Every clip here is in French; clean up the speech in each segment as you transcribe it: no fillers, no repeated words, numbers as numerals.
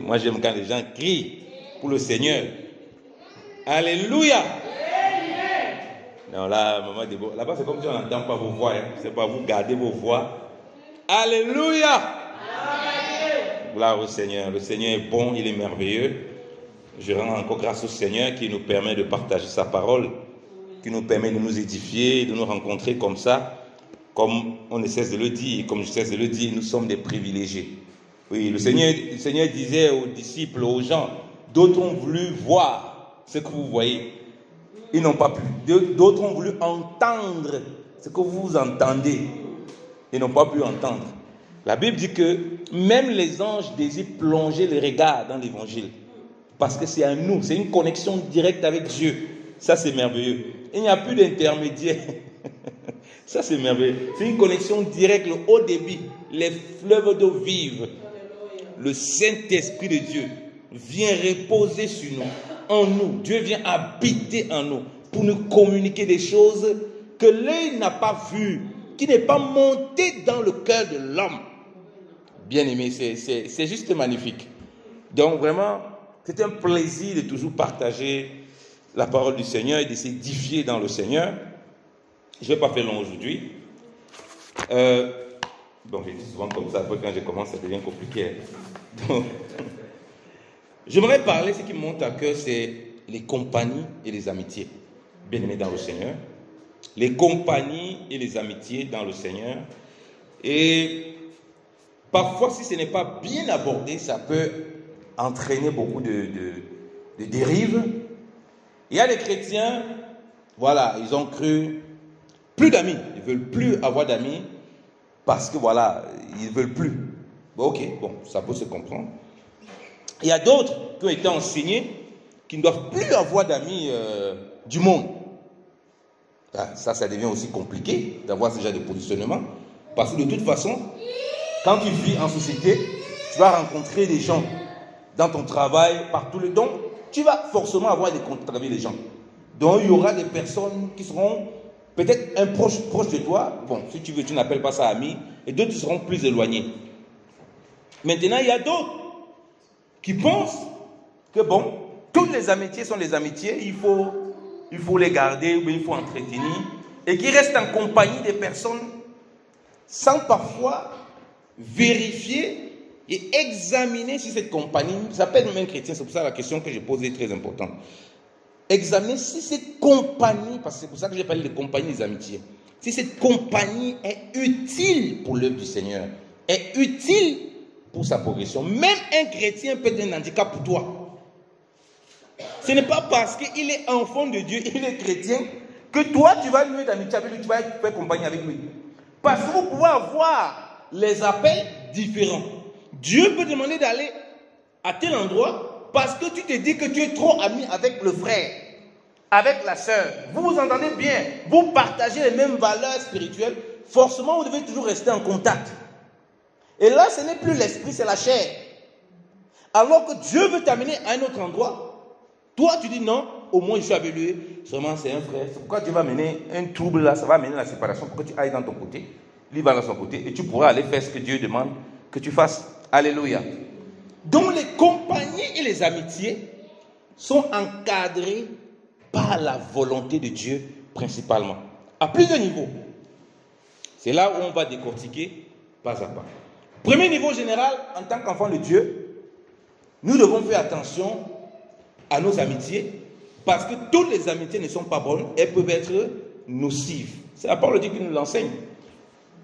Moi, j'aime quand les gens crient pour le Seigneur. Alléluia. Non, là, maman Déborah, là-bas, c'est comme si on n'entend pas vos voix. Hein. C'est pas vous gardez vos voix. Alléluia. Gloire au Seigneur. Le Seigneur est bon, il est merveilleux. Je rends encore grâce au Seigneur qui nous permet de partager sa parole, qui nous permet de nous édifier, de nous rencontrer comme ça, comme on ne cesse de le dire, comme je cesse de le dire, nous sommes des privilégiés. Oui, le Seigneur disait aux disciples, aux gens, d'autres ont voulu voir ce que vous voyez. Ils n'ont pas pu. D'autres ont voulu entendre ce que vous entendez. Ils n'ont pas pu entendre. La Bible dit que même les anges désirent plonger le regard dans l'évangile. Parce que c'est à nous, c'est une connexion directe avec Dieu. Ça, c'est merveilleux. Il n'y a plus d'intermédiaire. Ça, c'est merveilleux. C'est une connexion directe, le haut débit, les fleuves d'eau vive. Le Saint-Esprit de Dieu vient reposer sur nous, en nous. Dieu vient habiter en nous pour nous communiquer des choses que l'œil n'a pas vues, qui n'est pas monté dans le cœur de l'homme. Bien aimé, c'est juste magnifique. Donc vraiment, c'est un plaisir de toujours partager la parole du Seigneur et de s'édifier dans le Seigneur. Je ne vais pas faire long aujourd'hui. Bon, je dis souvent comme ça, après quand je commence, ça devient compliqué. Donc, j'aimerais parler, ce qui me monte à cœur, c'est les compagnies et les amitiés. Bien-aimés dans le Seigneur. Les compagnies et les amitiés dans le Seigneur. Et parfois, si ce n'est pas bien abordé, ça peut entraîner beaucoup de dérives. Il y a des chrétiens, voilà, ils ont cru plus d'amis. Ils ne veulent plus avoir d'amis parce que, voilà, ils ne veulent plus. Ok, bon, ça peut se comprendre. Il y a d'autres qui ont été enseignés qui ne doivent plus avoir d'amis du monde. Ça devient aussi compliqué d'avoir ce genre de positionnement. Parce que de toute façon, quand tu vis en société, tu vas rencontrer des gens dans ton travail, partout. Donc, tu vas forcément avoir des contacts avec les gens. Donc, il y aura des personnes qui seront peut-être un proche de toi. Bon, si tu veux, tu n'appelles pas ça ami. Et d'autres qui seront plus éloignés. Maintenant, il y a d'autres qui pensent que, bon, toutes les amitiés sont des amitiés. Il faut les garder, ou il faut entretenir. Et qui restent en compagnie des personnes sans parfois vérifier et examiner si cette compagnie, ça peut être même chrétien, c'est pour ça la question que je pose est très importante. Examiner si cette compagnie, parce que c'est pour ça que j'ai parlé de compagnie des amitiés, si cette compagnie est utile pour l'œuvre du Seigneur, est utile pour sa progression. Même un chrétien peut être un handicap pour toi. Ce n'est pas parce qu'il est enfant de Dieu, il est chrétien, que toi tu vas lui d'amitié avec lui, tu vas faire compagnie avec lui. Parce que vous pouvez avoir les appels différents. Dieu peut demander d'aller à tel endroit parce que tu te dis que tu es trop ami avec le frère, avec la sœur. Vous vous entendez bien, vous partagez les mêmes valeurs spirituelles. Forcément, vous devez toujours rester en contact. Et là, ce n'est plus l'esprit, c'est la chair. Alors que Dieu veut t'amener à un autre endroit. Toi, tu dis non, au moins je suis avec lui. Seulement, c'est un frère. C'est pourquoi Dieu va mener un trouble là, ça va amener la séparation pour que tu ailles dans ton côté. Lui va dans son côté et tu pourras aller faire ce que Dieu demande que tu fasses. Alléluia. Donc les compagnies et les amitiés sont encadrées par la volonté de Dieu principalement. À plusieurs niveaux. C'est là où on va décortiquer pas à pas. Premier niveau général, en tant qu'enfant de Dieu, nous devons faire attention à nos amitiés parce que toutes les amitiés ne sont pas bonnes, elles peuvent être nocives. C'est la parole de Dieu qui nous l'enseigne.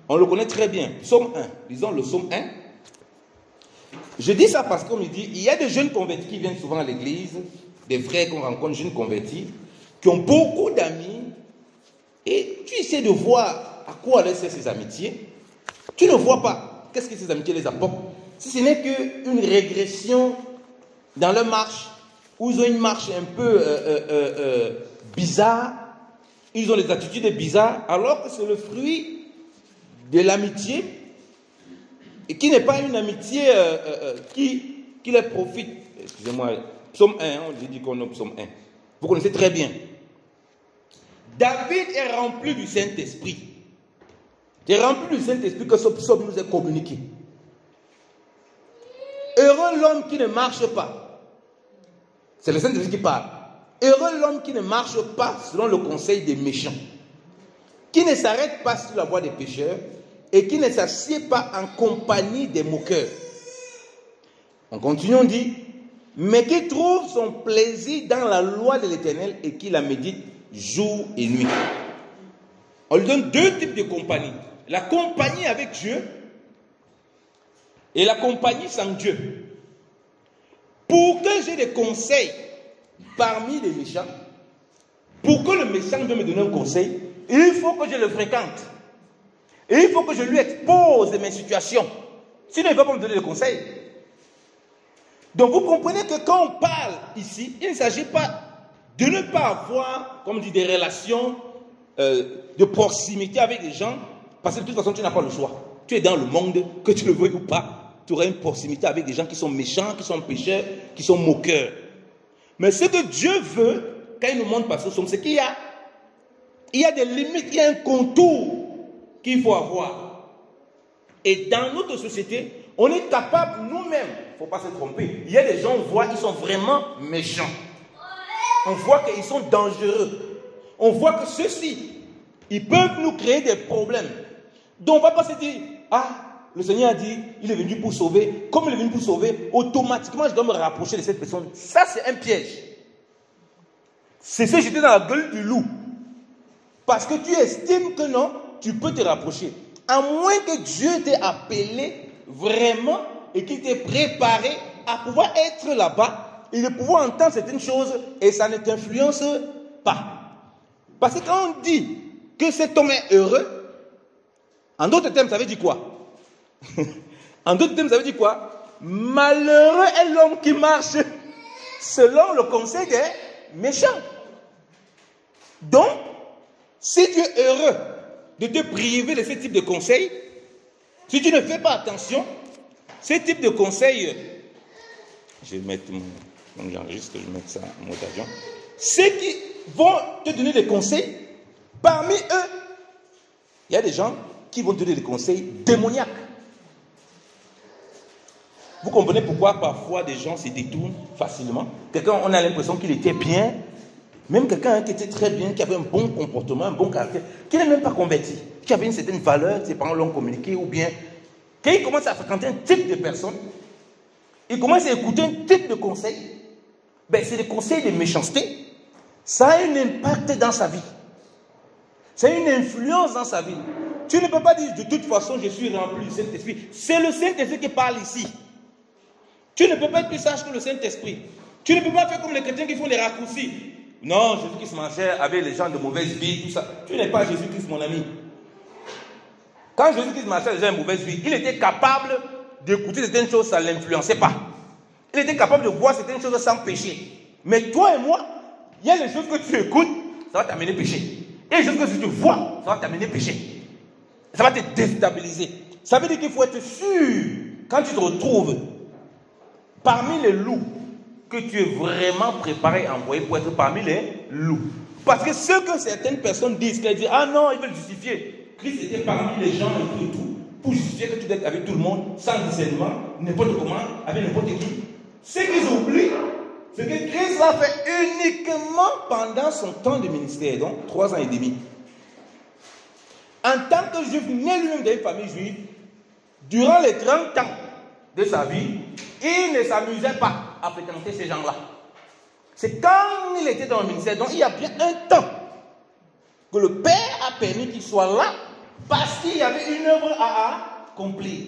On le connaît très bien. Psaume 1. Disons le psaume 1. Je dis ça parce qu'on me dit, il y a des jeunes convertis qui viennent souvent à l'église, des frères qu'on rencontre, jeunes convertis, qui ont beaucoup d'amis, et tu essaies de voir à quoi aller ces amitiés. Tu ne vois pas qu'est-ce que ces amitiés les apportent. Si ce n'est qu'une régression dans leur marche, où ils ont une marche un peu bizarre, ils ont des attitudes bizarres, alors que c'est le fruit de l'amitié, et qui n'est pas une amitié qui les profite. Excusez-moi, psaume 1, on dit qu'on est au psaume 1. Vous connaissez très bien. David est rempli du Saint-Esprit. Il est rempli du Saint-Esprit que ce psaume nous est communiqué. Heureux Heureux l'homme qui ne marche pas. C'est le Saint-Esprit qui parle. Heureux l'homme qui ne marche pas selon le conseil des méchants, qui ne s'arrête pas sur la voie des pécheurs et qui ne s'assied pas en compagnie des moqueurs. On continue, on dit, mais qui trouve son plaisir dans la loi de l'Éternel et qui la médite jour et nuit. On lui donne deux types de compagnie. La compagnie avec Dieu et la compagnie sans Dieu. Pour que j'ai des conseils parmi les méchants, pour que le méchant vienne me donner un conseil, il faut que je le fréquente. Et il faut que je lui expose mes situations. Sinon, il ne va pas me donner des conseils. Donc, vous comprenez que quand on parle ici, il ne s'agit pas de ne pas avoir, comme dit, des relations de proximité avec les gens, parce que de toute façon, tu n'as pas le choix. Tu es dans le monde, que tu le veuilles ou pas, tu auras une proximité avec des gens qui sont méchants, qui sont pécheurs, qui sont moqueurs. Mais ce que Dieu veut, quand il nous montre par ce psaume, c'est qu'il y a des limites, il y a un contour qu'il faut avoir. Et dans notre société, on est capable nous-mêmes, il ne faut pas se tromper, il y a des gens, on voit, ils sont vraiment méchants. On voit qu'ils sont dangereux. On voit que ceux-ci, ils peuvent nous créer des problèmes. Donc on ne va pas se dire, ah, le Seigneur a dit, il est venu pour sauver. Comme il est venu pour sauver, automatiquement je dois me rapprocher de cette personne. Ça, c'est un piège. C'est se jeter dans la gueule du loup. Parce que tu estimes que non, tu peux te rapprocher. À moins que Dieu t'ait appelé vraiment et qu'il t'ait préparé à pouvoir être là-bas et de pouvoir entendre certaines choses et ça ne t'influence pas. Parce que quand on dit que cet homme est heureux, en d'autres termes, ça veut dire quoi? En d'autres termes, ça veut dire quoi? Malheureux est l'homme qui marche selon le conseil des méchants. Donc, si tu es heureux de te priver de ce type de conseils, si tu ne fais pas attention, ce type de conseils, je vais mettre mon enregistre, je vais mettre ça en mode avion, ceux qui vont te donner des conseils, parmi eux, il y a des gens qui vont te donner des conseils démoniaques. Vous comprenez pourquoi parfois des gens se détournent facilement? Quelqu'un, on a l'impression qu'il était bien, même quelqu'un qui était très bien, qui avait un bon comportement, un bon caractère, qui n'est même pas converti, qui avait une certaine valeur, ses parents l'ont communiqué, ou bien, quand il commence à fréquenter un type de personne, il commence à écouter un type de conseil, ben c'est des conseils de méchanceté, ça a un impact dans sa vie, ça a une influence dans sa vie. Tu ne peux pas dire de toute façon je suis rempli du Saint-Esprit, c'est le Saint-Esprit qui parle ici. Tu ne peux pas être plus sage que le Saint-Esprit. Tu ne peux pas faire comme les chrétiens qui font des raccourcis. Non, Jésus-Christ marchait avec les gens de mauvaise vie, tout ça. Tu n'es pas Jésus-Christ, mon ami. Quand Jésus-Christ marchait avec les gens de mauvaise vie, il était capable d'écouter certaines choses, ça ne l'influençait pas. Il était capable de voir certaines choses sans péché. Mais toi et moi, il y a des choses que tu écoutes, ça va t'amener péché. Et les choses que tu vois, ça va t'amener péché. Ça va te déstabiliser. Ça veut dire qu'il faut être sûr, quand tu te retrouves parmi les loups, que tu es vraiment préparé à envoyer pour être parmi les loups. Parce que ce que certaines personnes disent, qu'elles disent, ah non, ils veulent justifier. Christ était parmi les gens et tout, pour justifier que tu dois être avec tout le monde, sans discernement, n'importe comment, avec n'importe qui. Ce qu'ils oublient, c'est que Christ l'a fait uniquement pendant son temps de ministère, donc 3 ans et demi. En tant que juif, né lui-même d'une famille juive, durant les 30 ans de sa vie, il ne s'amusait pas à fréquenter ces gens-là. C'est quand il était dans le ministère, donc il y a bien un temps que le Père a permis qu'il soit là parce qu'il y avait une œuvre à accomplir.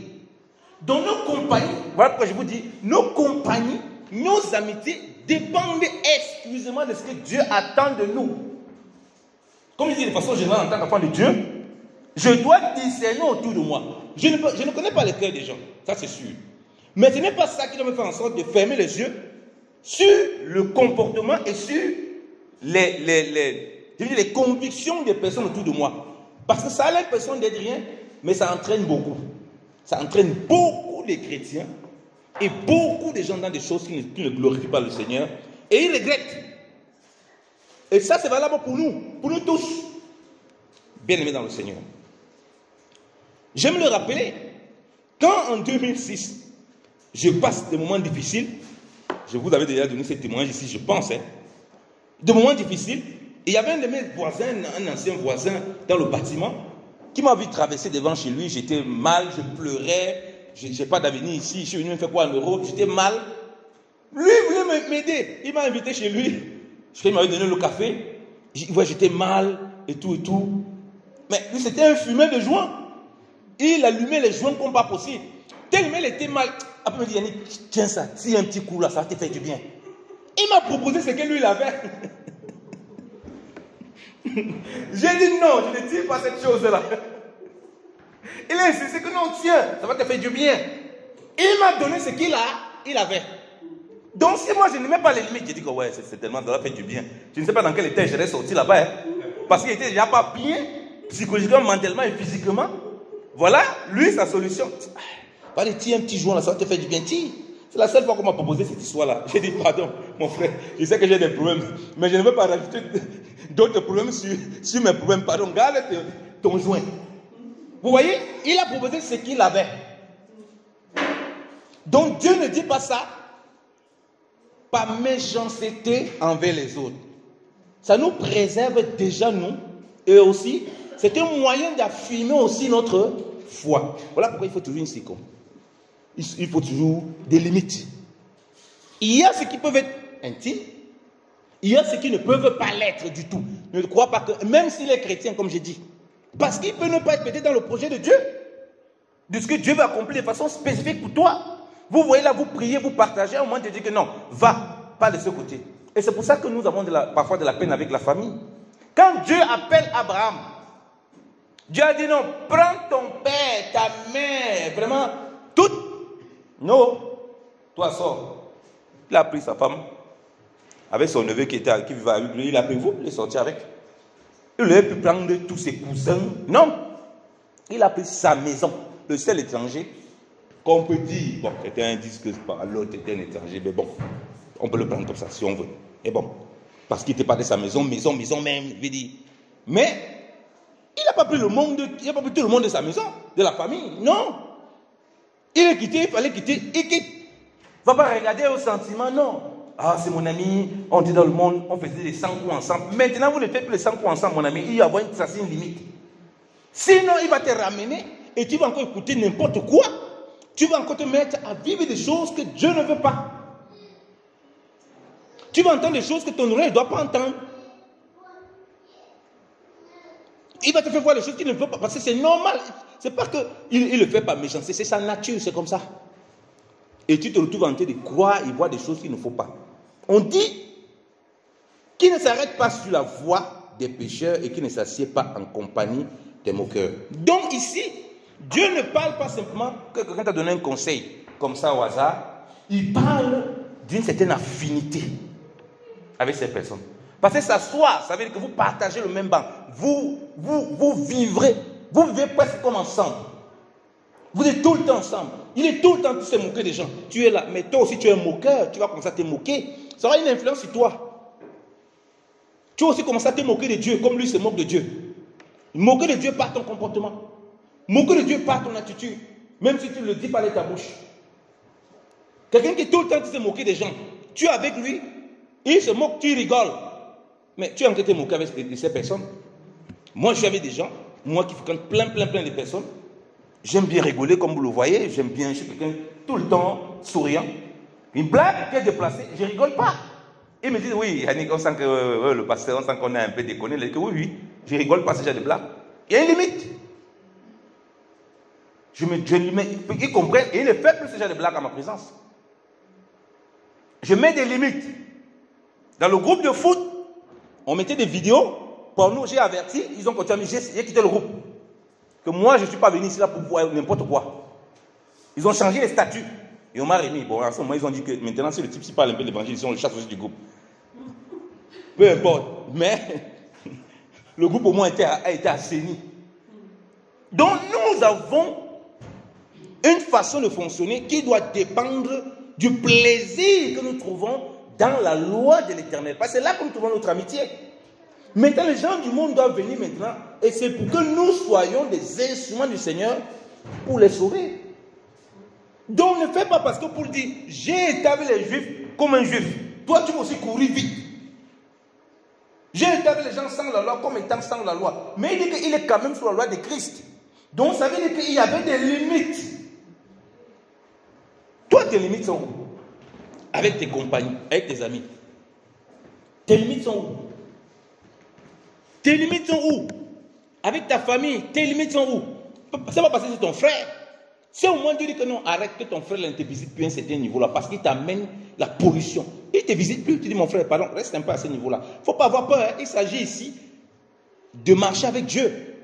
Donc nos compagnies, voilà pourquoi je vous dis, nos compagnies, nos amitiés dépendent exclusivement de ce que Dieu attend de nous. Comme je dis de façon générale en tant qu'enfant de Dieu, je dois discerner autour de moi. Je ne connais pas les cœurs des gens, ça c'est sûr. Mais ce n'est pas ça qui doit me faire en sorte de fermer les yeux sur le comportement et sur les convictions des personnes autour de moi. Parce que ça a l'impression d'être rien, mais ça entraîne beaucoup. Ça entraîne beaucoup de chrétiens et beaucoup de gens dans des choses qui ne glorifient pas le Seigneur. Et ils regrettent. Et ça, c'est valable pour nous tous. Bien-aimés dans le Seigneur. J'aime le rappeler, quand en 2006, Je passe des moments difficiles. Je vous avais déjà donné ce témoignage ici, je pense. Des moments difficiles. Et il y avait un de mes voisins, un ancien voisin dans le bâtiment, qui m'a vu traverser devant chez lui. J'étais mal, je pleurais. Je n'ai pas d'avenir ici. Je suis venu me faire quoi en Europe? J'étais mal. Lui, il voulait m'aider. Il m'a invité chez lui. Je crois qu'il m'avait donné le café. J'étais mal et tout et tout. Mais lui, c'était un fumeur de joint. Il allumait les joints comme pas possible. Tellement il était mal. Après, il m'a dit, Yannick, tiens ça, tire un petit coup là, ça va te faire du bien. Il m'a proposé ce que lui, il avait. J'ai dit non, je ne tire pas cette chose-là. Il a insisté que non, tiens, ça va te faire du bien. Il m'a donné ce qu'il avait. Donc, si moi, je ne mets pas les limites, j'ai dit que ouais, c'est tellement, ça va faire du bien. Je ne sais pas dans quel état je serais sorti là-bas. Hein, parce qu'il était déjà pas bien, psychologiquement, mentalement et physiquement. Voilà, lui, sa solution. Allez, tire un petit joint là, ça va te faire du bien. Tire. C'est la seule fois qu'on m'a proposé cette histoire-là. J'ai dit, pardon, mon frère, je sais que j'ai des problèmes, mais je ne veux pas rajouter d'autres problèmes sur mes problèmes. Pardon, garde ton joint. Vous voyez, il a proposé ce qu'il avait. Donc Dieu ne dit pas ça par méchanceté envers les autres. Ça nous préserve déjà, nous, et aussi, c'est un moyen d'affirmer aussi notre foi. Voilà pourquoi il faut toujours une séquence. Il faut toujours des limites. Il y a ceux qui peuvent être intimes, il y a ceux qui ne peuvent pas l'être du tout. Ne crois pas que, même s'il est chrétien, comme j'ai dit, parce qu'il peut ne pas être peut-être dans le projet de Dieu, de ce que Dieu va accomplir de façon spécifique pour toi. Vous voyez là, vous priez, vous partagez, à un moment de dire que non, va, pas de ce côté. Et c'est pour ça que nous avons parfois de la peine avec la famille. Quand Dieu appelle Abraham, Dieu a dit non, prends ton père, ta mère, vraiment, tout. Non, toi sors. Il a pris sa femme, avec son neveu qui vivait avec lui, il a pris vous, il est sorti avec. Il aurait pu prendre tous ses cousins. Non, il a pris sa maison, le seul étranger qu'on peut dire, bon, c'était un disque par l'autre, était un étranger, mais bon, on peut le prendre comme ça si on veut. Et bon, parce qu'il n'était pas de sa maison même, je veux dire. Mais, il n'a pas pris le monde, il n'a pas pris tout le monde de sa maison, de la famille, non. Il est quitté, il fallait quitter, il quitte. Il ne va pas regarder au sentiment, non. Ah, c'est mon ami, on était dans le monde, on faisait des 100 coups ensemble. Maintenant, vous ne faites plus les 100 coups ensemble, mon ami, il va y avoir une limite. Sinon, il va te ramener et tu vas encore écouter n'importe quoi. Tu vas encore te mettre à vivre des choses que Dieu ne veut pas. Tu vas entendre des choses que ton oreille ne doit pas entendre. Il va te faire voir des choses qu'il ne veut pas, parce que c'est normal. C'est pas qu'il ne le fait pas méchanceté, c'est sa nature, c'est comme ça. Et tu te retrouves en train de croire et voir des choses qu'il ne faut pas. On dit qu'il ne s'arrête pas sur la voie des pécheurs et qu'il ne s'assied pas en compagnie des moqueurs. Donc ici, Dieu ne parle pas simplement que quelqu'un t'a donné un conseil comme ça au hasard. Il parle d'une certaine affinité avec ces personnes. Parce que s'asseoir, ça veut dire que vous partagez le même banc. Vous vivez presque comme ensemble. Vous êtes tout le temps ensemble. Il est tout le temps en train de se moquer des gens. Tu es là, mais toi aussi tu es un moqueur. Tu vas commencer à te moquer. Ça aura une influence sur toi. Tu vas aussi commencer à te moquer de Dieu, comme lui se moque de Dieu. Moquer de Dieu par ton comportement. Moquer de Dieu par ton attitude. Même si tu ne le dis pas de ta bouche. Quelqu'un qui est tout le temps en train de se moquer des gens. Tu es avec lui, il se moque, tu rigoles. Mais tu es en train de te moquer avec ces personnes. Moi, je suis avec des gens, moi qui fréquente plein de personnes. J'aime bien rigoler, comme vous le voyez. J'aime bien, je suis quelqu'un tout le temps souriant. Une blague qui est déplacée, je ne rigole pas. Ils me disent, oui, Yannick, on sent que le pasteur, on sent qu'on est un peu déconné. Je dis, oui, je ne rigole pas ce genre de blague. Il y a une limite. Ils comprennent et ils ne font plus ce genre de blague à ma présence. Je mets des limites. Dans le groupe de foot, on mettait des vidéos. Pour nous, j'ai averti, ils ont continué, j'ai quitté le groupe. Que moi, je ne suis pas venu ici là pour voir n'importe quoi. Ils ont changé les statuts. Et on m'a remis. Bon, en ce moment, ils ont dit que maintenant, si le type parle un peu de l'évangile, ils ont le chasse aussi du groupe. Peu importe. Mais le groupe au moins a été assaini. Donc, nous avons une façon de fonctionner qui doit dépendre du plaisir que nous trouvons dans la loi de l'Éternel. Parce que c'est là que nous trouvons notre amitié. Maintenant, les gens du monde doivent venir maintenant, et c'est pour que nous soyons des instruments du Seigneur pour les sauver. Donc ne fais pas parce que Paul dit, j'ai été avec les Juifs comme un Juif. Toi, tu vas aussi courir vite. J'ai été avec les gens sans la loi comme étant sans la loi. Mais il dit qu'il est quand même sous la loi de Christ. Donc ça veut dire qu'il y avait des limites. Toi, tes limites sont où? Avec tes compagnies, avec tes amis. Tes limites sont où? Tes limites sont où? Avec ta famille, tes limites sont où? Ça va passer sur ton frère. Si au moins Dieu dit que non, arrête que ton frère ne te visite plus à un certain niveau-là, parce qu'il t'amène la pollution. Il ne te visite plus, tu dis mon frère, pardon, reste un peu à ce niveau-là. Il ne faut pas avoir peur, hein. Il s'agit ici de marcher avec Dieu.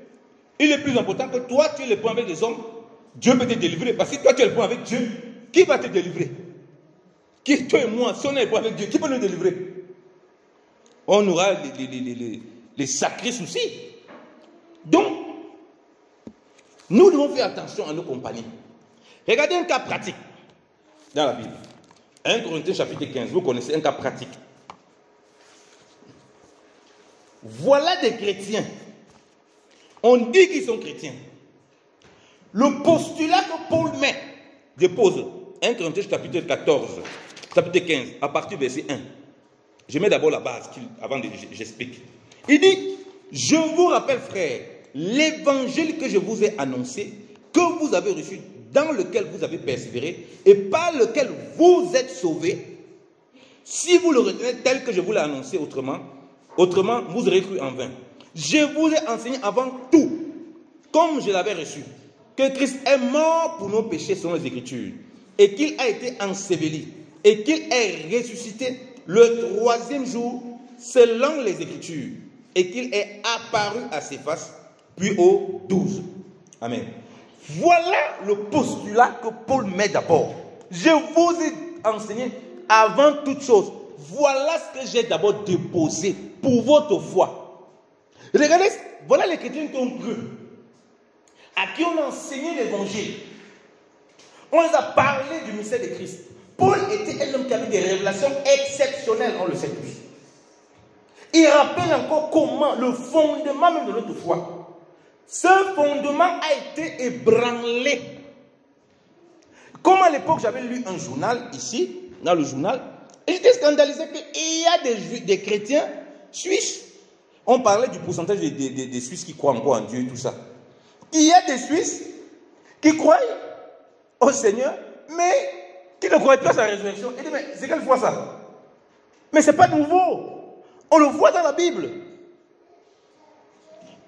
Il est plus important que toi, tu es le point avec les hommes, Dieu peut te délivrer. Parce que toi, tu es le point avec Dieu, qui va te délivrer? Qui, toi et moi, si on est le point avec Dieu, qui peut nous délivrer? On aura les sacrés soucis. Donc, nous devons faire attention à nos compagnies. Regardez un cas pratique dans la Bible. 1 Corinthiens chapitre 15, vous connaissez un cas pratique. Voilà des chrétiens. On dit qu'ils sont chrétiens. Le postulat que Paul dépose, 1 Corinthiens chapitre 14, chapitre 15, à partir du verset 1. Je mets d'abord la base avant que j'explique. Il dit, je vous rappelle frères, l'évangile que je vous ai annoncé, que vous avez reçu, dans lequel vous avez persévéré, et par lequel vous êtes sauvés, si vous le retenez tel que je vous l'ai annoncé autrement, vous aurez cru en vain. Je vous ai enseigné avant tout, comme je l'avais reçu, que Christ est mort pour nos péchés selon les Écritures, et qu'il a été enseveli, et qu'il est ressuscité le 3e jour selon les Écritures, et qu'il est apparu à Céphas, puis aux 12. Amen. Voilà le postulat que Paul met d'abord. Je vous ai enseigné avant toute chose. Voilà ce que j'ai d'abord déposé pour votre foi. Regardez, voilà les chrétiens qui ont cru, à qui on a enseigné l'évangile. On les a parlé du mystère de Christ. Paul était un homme qui avait des révélations exceptionnelles, on le sait tous. Il rappelle encore comment le fondement même de notre foi. Ce fondement a été ébranlé. Comme à l'époque, j'avais lu un journal ici, dans le journal, et j'étais scandalisé qu'il y a des chrétiens suisses. On parlait du pourcentage des Suisses qui croient encore en Dieu et tout ça. Il y a des Suisses qui croient au Seigneur, mais qui ne croient pas à sa résurrection. Il dit, mais c'est quelle foi ça? Mais ce n'est pas nouveau. On le voit dans la Bible.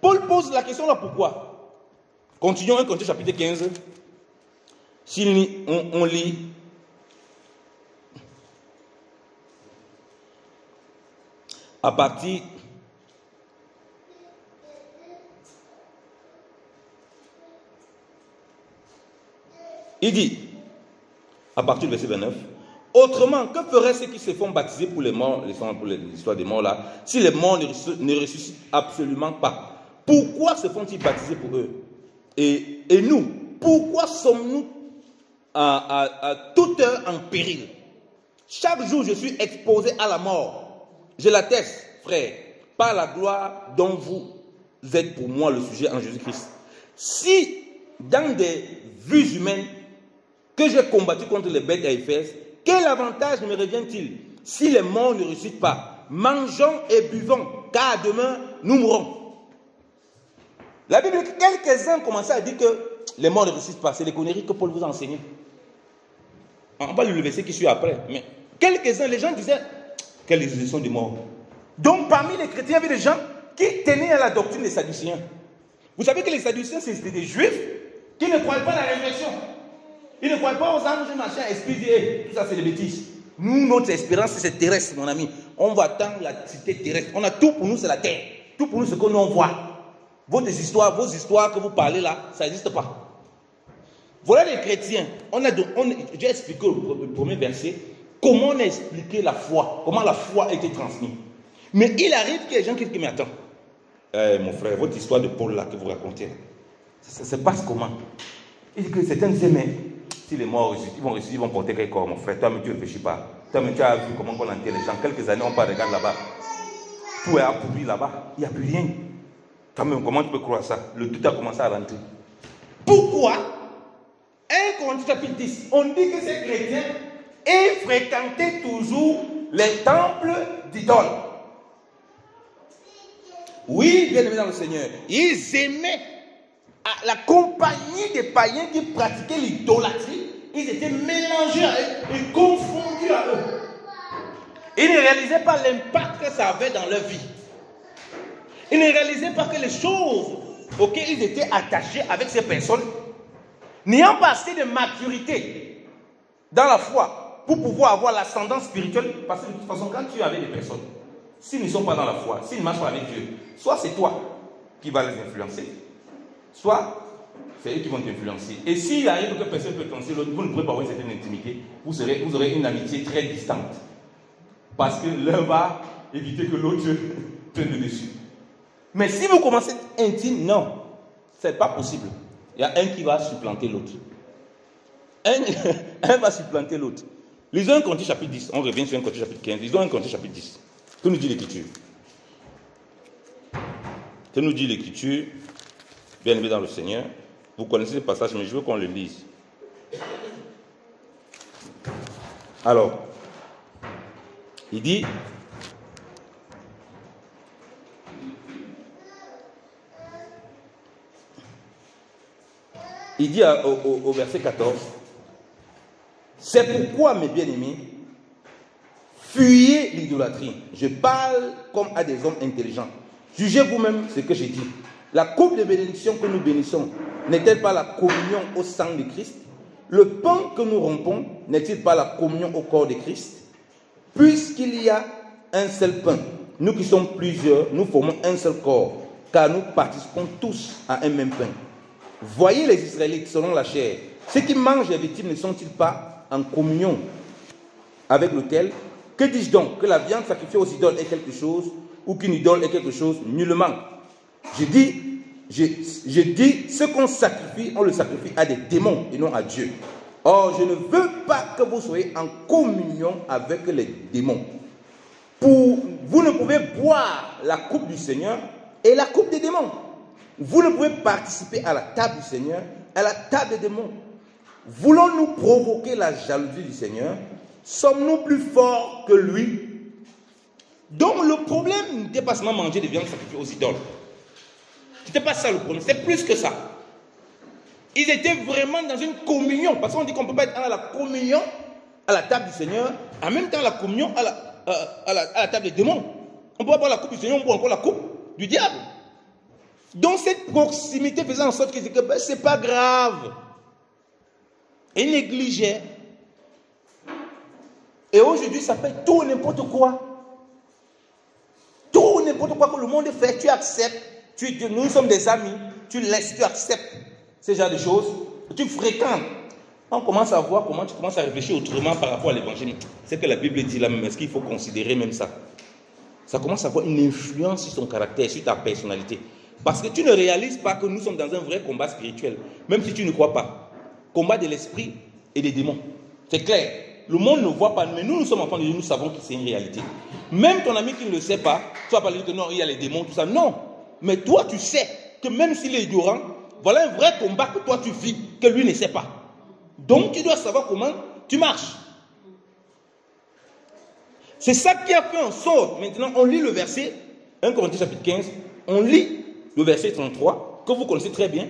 Paul pose la question là, pourquoi? Continuons 1 Corinthiens chapitre 15. Si on lit. À partir. Il dit, à partir du verset 29, autrement, que feraient ceux qui se font baptiser pour les morts, pour l'histoire des morts là, si les morts ne ressuscitent absolument pas? Pourquoi se font-ils baptiser pour eux? Et nous, pourquoi sommes-nous à toute heure en péril? Chaque jour, je suis exposé à la mort. Je l'atteste, frère, par la gloire dont vous êtes pour moi le sujet en Jésus-Christ. Si, dans des vues humaines, que j'ai combattu contre les bêtes à Éphèse, quel avantage me revient-il si les morts ne ressuscitent pas? Mangeons et buvons, car demain, nous mourrons. La Bible, quelques-uns commençaient à dire que les morts ne ressuscitent pas. C'est les conneries que Paul vous a enseignées. On va le verset qui suit après. Mais quelques-uns, les gens disaient, quelle résurrection des morts. Donc, parmi les chrétiens, il y avait des gens qui tenaient à la doctrine des Sadducéens. Vous savez que les Sadducéens, c'était des Juifs qui ne croyaient pas à la résurrection. Ils ne croyaient pas aux anges, machin, esprit, tout ça, c'est des bêtises. Nous, notre espérance, c'est terrestre, mon ami. On va attendre la cité terrestre. On a tout pour nous, c'est la terre. Tout pour nous, c'est ce que nous on voit. Vos histoires que vous parlez là, ça n'existe pas. Voilà les chrétiens. J'ai expliqué le premier verset, comment on a expliqué la foi, comment la foi a été transmise. Mais il arrive qu'il y ait des gens qui me attendent. Mon frère, votre histoire de Paul là que vous racontez, ça se passe comment? Il dit que certains disaient, mais si les morts ils vont porter quel corps, mon frère? Toi, mais tu ne réfléchis pas. Toi, mais tu as vu comment on enterre les gens. Quelques années, on part, regarde là-bas. Tout est appauvri là-bas. Il n'y a plus rien. Quand même, comment tu peux croire ça? Le tout a commencé à rentrer. Pourquoi un 1 Corinthiens chapitre 10, on dit que ces chrétiens fréquentaient toujours les temples d'idoles. Oui, bien aimés dans le Seigneur, ils aimaient la compagnie des païens qui pratiquaient l'idolâtrie. Ils étaient mélangés à eux et confondus à eux. Ils ne réalisaient pas l'impact que ça avait dans leur vie. Ils ne réalisaient pas que les choses auxquelles ils étaient attachés avec ces personnes, n'ayant pas assez de maturité dans la foi pour pouvoir avoir l'ascendance spirituelle, parce que de toute façon, quand tu es avec des personnes, s'ils ne sont pas dans la foi, s'ils ne marchent pas avec Dieu, soit c'est toi qui vas les influencer, soit c'est eux qui vont t'influencer. Et s'il arrive que personne peut influencer l'autre, vous ne pourrez pas avoir une certaine intimité, vous aurez une amitié très distante. Parce que l'un va éviter que l'autre prenne le dessus. Mais si vous commencez intime, non, ce n'est pas possible. Il y a un qui va supplanter l'autre. Un va supplanter l'autre. Lisons 1 Corinthiens chapitre 10. On revient sur 1 Corinthiens chapitre 15. Lisons 1 Corinthiens chapitre 10. Que nous dit l'Écriture? Que nous dit l'Écriture? Bien aimé dans le Seigneur. Vous connaissez le passage, mais je veux qu'on le lise. Alors, il dit... Il dit au verset 14, c'est pourquoi, mes bien-aimés, fuyez l'idolâtrie. Je parle comme à des hommes intelligents. Jugez vous-même ce que j'ai dit. La coupe de bénédiction que nous bénissons n'est-elle pas la communion au sang de Christ? Le pain que nous rompons n'est-il pas la communion au corps de Christ? Puisqu'il y a un seul pain, nous qui sommes plusieurs, nous formons un seul corps, car nous participons tous à un même pain. Voyez les Israélites selon la chair. Ceux qui mangent les victimes ne sont-ils pas en communion avec l'autel? Que dis-je donc? Que la viande sacrifiée aux idoles est quelque chose, ou qu'une idole est quelque chose? Nullement. Je dis, ce qu'on sacrifie, on le sacrifie à des démons et non à Dieu. Or, je ne veux pas que vous soyez en communion avec les démons. Vous ne pouvez boire la coupe du Seigneur et la coupe des démons. Vous ne pouvez participer à la table du Seigneur, à la table des démons. Voulons-nous provoquer la jalousie du Seigneur? Sommes-nous plus forts que lui? Donc le problème n'était pas seulement manger des viandes sacrifiées aux idoles. Ce n'était pas ça le problème, c'est plus que ça. Ils étaient vraiment dans une communion. Parce qu'on dit qu'on ne peut pas être à la communion, à la table du Seigneur, en même temps à la communion, à la table des démons. On ne peut pas boire la coupe du Seigneur, on boit encore la coupe du diable. Donc cette proximité faisait en sorte qu'ils disaient que ben, c'est pas grave. Et négligeaient. Et aujourd'hui, ça fait tout n'importe quoi. Tout n'importe quoi que le monde fait, tu acceptes. Nous sommes des amis, tu laisses, tu acceptes ce genre de choses. Tu fréquentes. On commence à voir comment tu commences à réfléchir autrement par rapport à l'évangile. C'est que la Bible dit là même. Est-ce qu'il faut considérer même ça? Ça commence à avoir une influence sur ton caractère, sur ta personnalité. Parce que tu ne réalises pas que nous sommes dans un vrai combat spirituel, même si tu ne crois pas. Combat de l'esprit et des démons. C'est clair. Le monde ne voit pas, mais nous sommes enfants de Dieu, nous savons que c'est une réalité. Même ton ami qui ne le sait pas, tu vas pas lui dire que non, il y a les démons, tout ça. Non. Mais toi, tu sais que même s'il est ignorant, voilà un vrai combat que toi tu vis, que lui ne sait pas. Donc tu dois savoir comment tu marches. C'est ça qui a fait en sorte. Maintenant, on lit le verset 1 Corinthiens chapitre 15, on lit le verset 33, que vous connaissez très bien,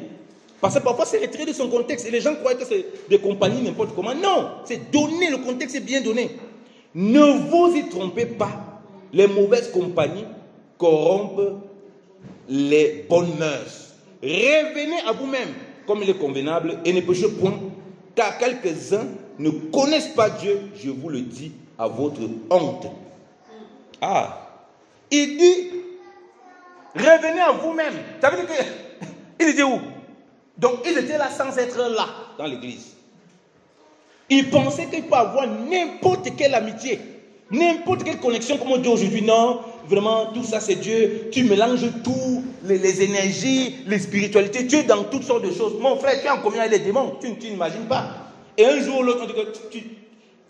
parce que parfois c'est retiré de son contexte, et les gens croient que c'est des compagnies n'importe comment. Non, c'est donné, le contexte est bien donné. Ne vous y trompez pas, les mauvaises compagnies corrompent les bonnes mœurs. Revenez à vous-même, comme il est convenable, et ne péchez point, car quelques-uns ne connaissent pas Dieu, je vous le dis, à votre honte. Ah, il dit, revenez à vous-même. Ça veut dire que, il était où? Donc, ils étaient là sans être là, dans l'église. Ils pensaient qu'il peut avoir n'importe quelle amitié, n'importe quelle connexion, comme on dit aujourd'hui. Non, vraiment, tout ça c'est Dieu. Tu mélanges tout, les énergies, les spiritualités. Tu es dans toutes sortes de choses. Mon frère, tu es en communion avec les démons. Tu n'imagines pas. Et un jour ou l'autre, on dit que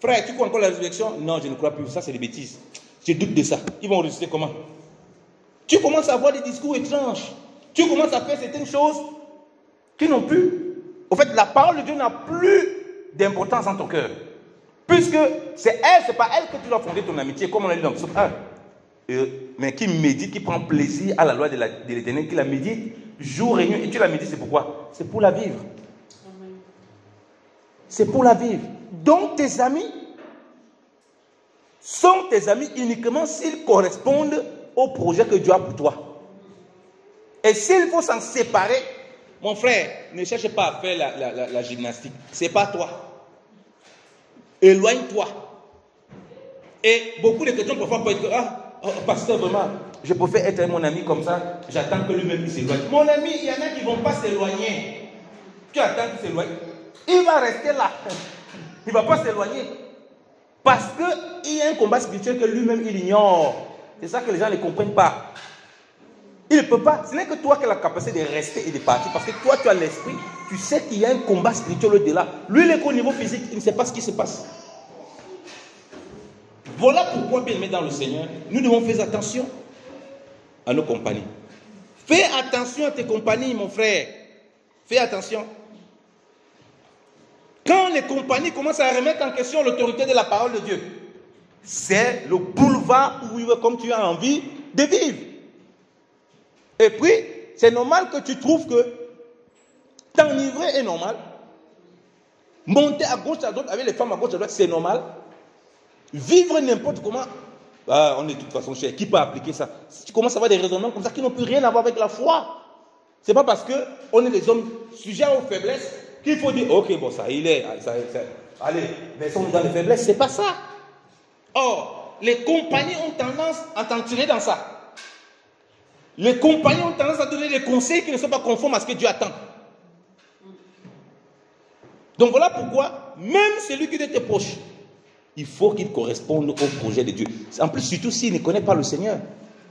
frère, tu crois encore la résurrection? Non, je ne crois plus. Ça, c'est des bêtises. Je doute de ça. Ils vont ressusciter comment? Tu commences à avoir des discours étranges. Tu commences à faire certaines choses qui n'ont plus Au fait, la parole de Dieu n'a plus d'importance dans ton cœur. Puisque c'est pas elle que tu dois fonder ton amitié, comme on l'a dit dans le psaume 1. Mais qui médite, qui prend plaisir à la loi de l'Éternel, qui la médite jour et nuit. Et tu la médites, c'est pourquoi? C'est pour la vivre. C'est pour la vivre. Donc tes amis sont tes amis uniquement s'ils correspondent au projet que Dieu a pour toi. Et s'il faut s'en séparer, mon frère, ne cherche pas à faire la gymnastique. Ce n'est pas toi. Éloigne-toi. Et beaucoup de questions parfois peuvent être pasteur, vraiment, je préfère être mon ami comme ça, j'attends que lui-même s'éloigne. Mon ami, il y en a qui ne vont pas s'éloigner. Tu attends qu'il s'éloigne. Il va rester là. Il ne va pas s'éloigner. Parce qu'il y a un combat spirituel que lui-même il ignore. C'est ça que les gens ne comprennent pas. Il ne peut pas. Ce n'est que toi qui as la capacité de rester et de partir. Parce que toi, tu as l'esprit. Tu sais qu'il y a un combat spirituel au-delà. Lui, il est qu'au niveau physique. Il ne sait pas ce qui se passe. Voilà pourquoi, bien aimé dans le Seigneur, nous devons faire attention à nos compagnies. Fais attention à tes compagnies, mon frère. Fais attention. Quand les compagnies commencent à remettre en question l'autorité de la parole de Dieu, c'est le boulevard où vivre comme tu as envie de vivre. Et puis, c'est normal que tu trouves que t'enivrer est normal. Monter à gauche, à droite, avec les femmes à gauche, à droite, c'est normal. Vivre n'importe comment, on est de toute façon cher. Qui peut appliquer ça? Si tu commences à avoir des raisonnements comme ça qui n'ont plus rien à voir avec la foi, c'est pas parce qu'on est des hommes sujets aux faiblesses qu'il faut dire, ok, bon, ça, il est, allez, laissons-nous dans les faiblesses. C'est pas ça. Or, les compagnies ont tendance à t'en tirer dans ça. Les compagnies ont tendance à donner des conseils qui ne sont pas conformes à ce que Dieu attend. Donc voilà pourquoi, même celui qui est proche, il faut qu'il corresponde au projet de Dieu. En plus, surtout s'il ne connaît pas le Seigneur.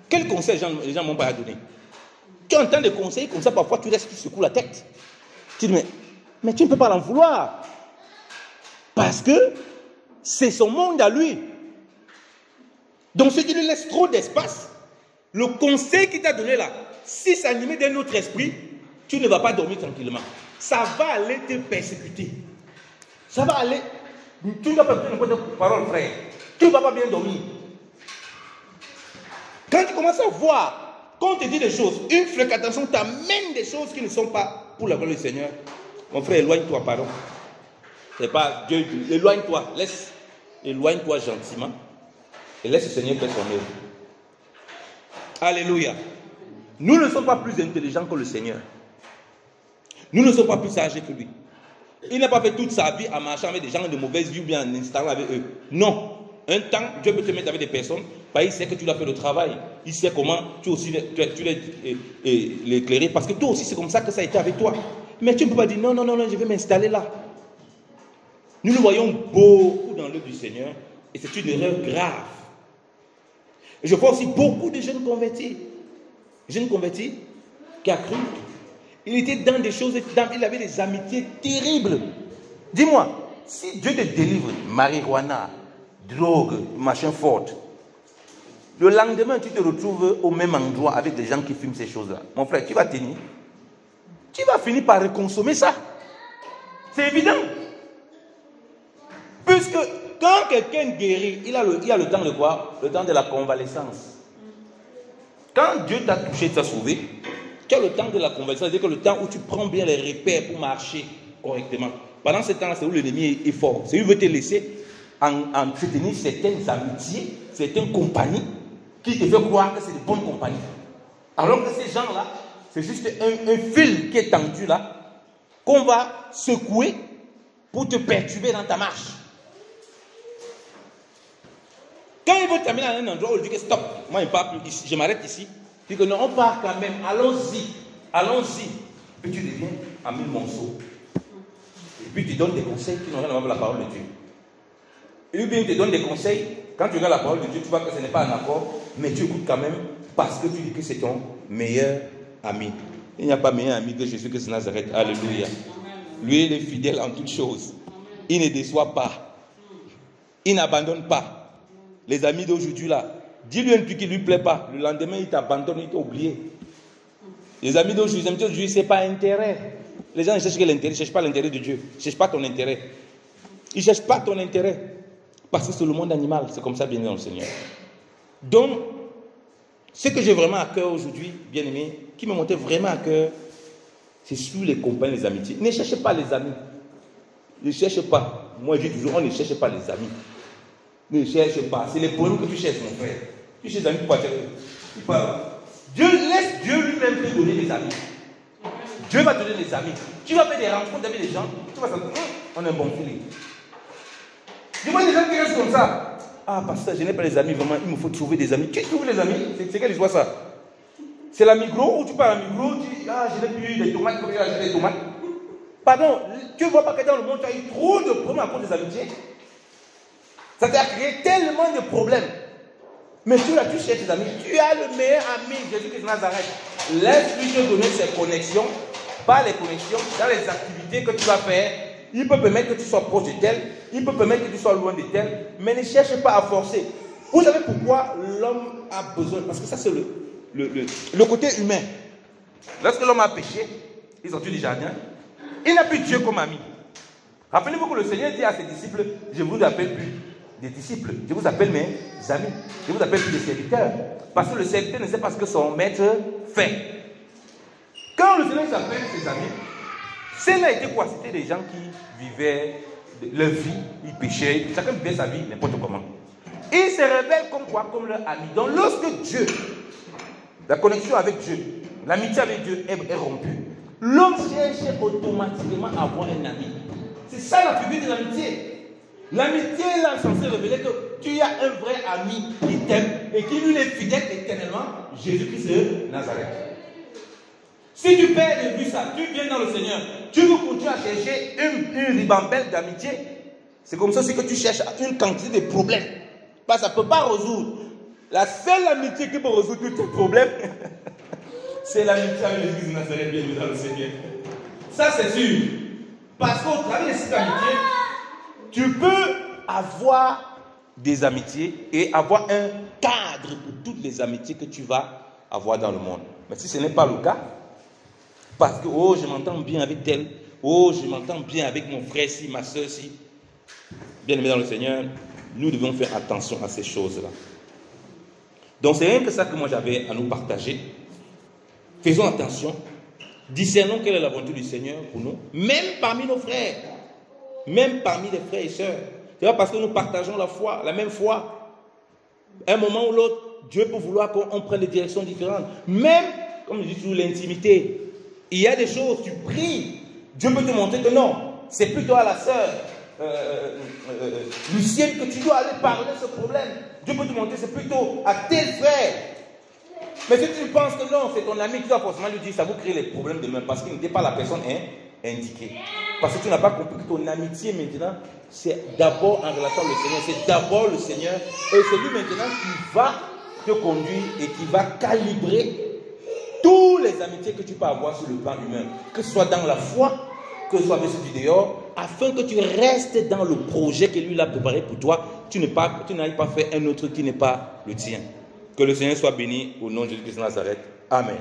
Quel conseil les gens m'ont pas donné? Tu entends des conseils comme ça, parfois tu restes, tu secoues la tête. Tu dis, mais tu ne peux pas l'en vouloir. Parce que c'est son monde à lui. Donc si tu lui laisses trop d'espace, le conseil qu'il t'a donné là, si c'est animé d'un autre esprit, tu ne vas pas dormir tranquillement. Ça va aller te persécuter. Ça va aller... Tu ne vas pas dire n'importe quelle parole, frère. Tu ne vas pas bien dormir. Quand tu commences à voir, quand on te dit des choses, une fréquentation t'amène des choses qui ne sont pas pour la gloire du Seigneur. Mon frère, éloigne-toi, pardon. C'est pas Dieu, éloigne-toi, éloigne-toi gentiment et laisse le Seigneur faire son œuvre. Alléluia. Nous ne sommes pas plus intelligents que le Seigneur. Nous ne sommes pas plus sages que lui. Il n'a pas fait toute sa vie à marcher avec des gens de mauvaise vie ou bien en installant avec eux. Non. Un temps, Dieu peut te mettre avec des personnes, parce qu'il sait que tu dois faire le travail. Il sait comment tu aussi l'éclairer, parce que toi aussi c'est comme ça que ça a été avec toi. Mais tu ne peux pas dire non, je vais m'installer là. Nous le voyons beaucoup dans l'œuvre du Seigneur, et c'est une erreur grave. Et je vois aussi beaucoup de jeunes convertis qui a cru. Il était dans des choses, il avait des amitiés terribles. Dis-moi, si Dieu te délivre marijuana, drogue, machin fort, le lendemain tu te retrouves au même endroit avec des gens qui fument ces choses-là. Mon frère, tu vas tenir. Tu vas finir par reconsommer ça. C'est évident. Puisque quand quelqu'un guérit, il a le temps de quoi? Le temps de la convalescence. Quand Dieu t'a touché, t'a sauvé, tu as le temps de la convalescence, c'est-à-dire que le temps où tu prends bien les repères pour marcher correctement. Pendant ce temps-là, c'est où l'ennemi est fort. C'est où il veut te laisser entretenir certaines amitiés, certaines compagnies qui te font croire que c'est de bonnes compagnies. Alors que ces gens-là, c'est juste un fil qui est tendu là, qu'on va secouer pour te perturber dans ta marche. Quand il veut t'amener à un endroit où il dit que stop, moi je ne pars plus ici, je m'arrête ici. Il dit que non, on part quand même, allons-y. Puis tu deviens à 1000 monceaux. Et puis tu donnes des conseils qui n'ont rien à voir avec la parole de Dieu. Et bien il te donne des conseils, quand tu regardes la parole de Dieu, tu vois que ce n'est pas un accord, mais tu écoutes quand même parce que tu dis que c'est ton meilleur ami. Il n'y a pas meilleur ami que Jésus Christ de Nazareth. Alléluia. Lui, il est fidèle en toutes choses. Il ne déçoit pas. Il n'abandonne pas. Les amis d'aujourd'hui là, dis-lui un truc qui ne lui plaît pas. Le lendemain, il t'abandonne, il t'a oublié. Les amis d'aujourd'hui, ce n'est pas intérêt. Les gens ne cherchent que l'intérêt, ils ne cherchent pas l'intérêt de Dieu. Ils ne cherchent pas ton intérêt. Ils ne cherchent pas ton intérêt. Parce que c'est le monde animal. C'est comme ça, bien-aimé dans le Seigneur. Donc, ce que j'ai vraiment à cœur aujourd'hui, bien-aimé, qui me montait vraiment à cœur, c'est sur les compagnies, les amitiés. Ne cherchez pas les amis. Ne cherchez pas. Moi, je dis toujours, on ne cherche pas les amis. Ne cherche pas. C'est les problèmes que tu cherches, mon frère. Tu cherches des amis pour pas. Dieu laisse Dieu lui-même te donner des amis. Dieu va te donner des amis. Tu vas faire des rencontres avec des gens. Tu vas sentir, on a un bon feeling. Je vois des gens qui restent comme ça. Ah, pasteur, je n'ai pas les amis, vraiment, il me faut trouver des amis. Tu trouves les amis? C'est quelle histoire ça? C'est la Migros où tu pars à Migros, tu dis, ah, je n'ai plus des tomates, il faut que j'achète des tomates. Pardon, tu ne vois pas que dans le monde, tu as eu trop de problèmes à cause des amitiés. Ça t'a créé tellement de problèmes. Mais tu là, tu cherches tes amis. Tu as le meilleur ami, Jésus-Christ de Nazareth. Laisse-lui te donner ses connexions, pas les connexions, dans les activités que tu vas faire. Il peut permettre que tu sois proche de tel, il peut permettre que tu sois loin de tel, mais ne cherche pas à forcer. Vous savez pourquoi l'homme a besoin? Parce que ça, c'est le côté humain. Lorsque l'homme a péché, il est sorti du jardin, il n'a plus Dieu comme ami. Rappelez-vous que le Seigneur dit à ses disciples, je ne vous appelle plus des disciples, je vous appelle mes amis, je vous appelle plus des serviteurs. Parce que le serviteur ne sait pas ce que son maître fait. Quand le Seigneur s'appelle ses amis, ce n'a été quoi? C'était des gens qui vivaient leur vie, ils péchaient, chacun vivait sa vie n'importe comment. Ils se révèlent comme quoi? Comme leur ami. Donc lorsque Dieu, la connexion avec Dieu, l'amitié avec Dieu est rompue, l'homme cherche automatiquement à avoir un ami. C'est ça la figure de l'amitié. L'amitié est là censée révéler que tu as un vrai ami qui t'aime et qui lui est fidèle éternellement, Jésus-Christ de Nazareth. Si tu perds de vue ça, tu viens dans le Seigneur, tu veux continuer à chercher une ribambelle d'amitié, c'est comme ça aussi que tu cherches une quantité de problèmes. Parce que ça ne peut pas résoudre. La seule amitié qui peut résoudre tous tes problèmes, c'est l'amitié avec l'Église de Nazareth, bien dans le Seigneur. Ça, c'est sûr. Parce qu'au travers de cette amitié, tu peux avoir des amitiés et avoir un cadre pour toutes les amitiés que tu vas avoir dans le monde. Mais si ce n'est pas le cas, parce que, oh, je m'entends bien avec tel, oh, je m'entends bien avec mon frère-ci, ma soeur-ci. Bien aimé dans le Seigneur, nous devons faire attention à ces choses-là. Donc, c'est rien que ça que moi j'avais à nous partager. Faisons attention. Discernons quelle est la volonté du Seigneur pour nous, même parmi nos frères, même parmi les frères et sœurs. C'est pas parce que nous partageons la foi, la même foi. Un moment ou l'autre, Dieu peut vouloir qu'on prenne des directions différentes. Même, comme je dis toujours, l'intimité. Il y a des choses, tu pries, Dieu peut te montrer que non, c'est plutôt à la sœur Lucienne que tu dois aller parler de ce problème. Dieu peut te montrer que c'est plutôt à tel frère. Mais si tu penses que non, c'est ton ami qui doit forcément lui dire, ça vous crée les problèmes demain parce qu'il n'était pas la personne indiquée. Parce que tu n'as pas compris que ton amitié maintenant, c'est d'abord en relation avec le Seigneur. C'est d'abord le Seigneur. Et c'est lui maintenant qui va te conduire et qui va calibrer tous les amitiés que tu peux avoir sur le plan humain. Que ce soit dans la foi, que ce soit avec celui du dehors, afin que tu restes dans le projet que lui a préparé pour toi. Tu n'ailles pas faire un autre qui n'est pas le tien. Que le Seigneur soit béni au nom de Jésus-Christ de Nazareth. Amen.